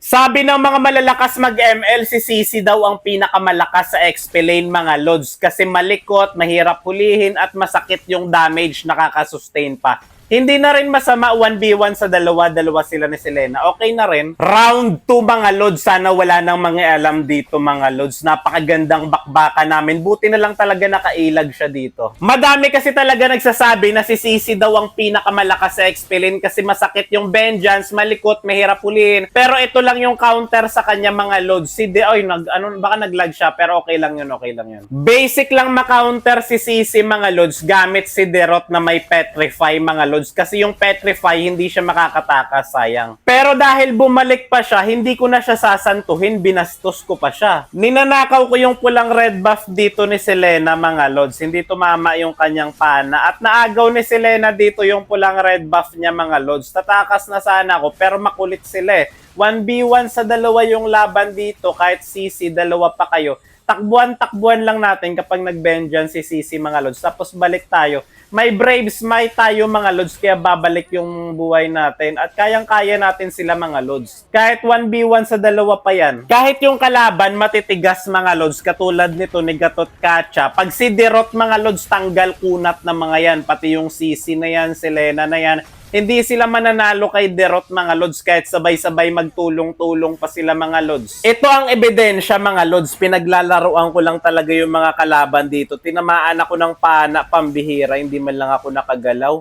Sabi ng mga malalakas mag-ML, si Sisi daw ang pinakamalakas sa XP lane mga lods kasi malikot, mahirap hulihin at masakit yung damage nakaka-sustain pa. Hindi na rin masama 1v1 sa dalawa sila ni Selena. Okay na rin. Round 2 mga lods, sana wala nang mga alam dito mga lods. Napakagandang bakbaka namin. Buti na lang talaga nakailag siya dito. Madami kasi talaga nagsasabi na si Sisi daw ang pinakamalakas sa XP lane kasi masakit yung vengeance, malikot, mahirap hulihin. Pero ito lang yung counter sa kanya mga lods. Si Deoy, baka nag-lag siya pero okay lang yun, okay lang yun. Basic lang ma-counter si Sisi mga lods gamit si Derot na may Petrify mga lods. Kasi yung Petrify, hindi siya makakatakas, sayang. Pero dahil bumalik pa siya, hindi ko na siya sasantuhin, binastos ko pa siya. Ninanakaw ko yung pulang red buff dito ni Selena, mga lods. Hindi tumama yung kanyang pana. At naagaw ni Selena dito yung pulang red buff niya, mga lods. Tatakas na sana ako, pero makulit sila eh. 1v1 sa dalawa yung laban dito, kahit Sisi, dalawa pa kayo. Takbuhan lang natin kapag nag-vengeance si Sisi mga lods. Tapos balik tayo. May Brave Smite tayo mga lods, kaya babalik yung buhay natin. At kayang-kaya natin sila mga lods. Kahit 1v1 sa dalawa pa yan. Kahit yung kalaban matitigas mga lods, katulad nito ni Gatot Kacha. Pag si Derot mga lods, tanggal kunat na mga yan. Pati yung Sisi na yan, Selena na yan. Hindi sila mananalo kay Derot mga lods kahit sabay-sabay magtulong-tulong pa sila mga lods. Ito ang ebidensya mga lods. Pinaglalaroan ko lang talaga yung mga kalaban dito. Tinamaan ako ng pana, pambihira. Hindi man lang ako nakagalaw.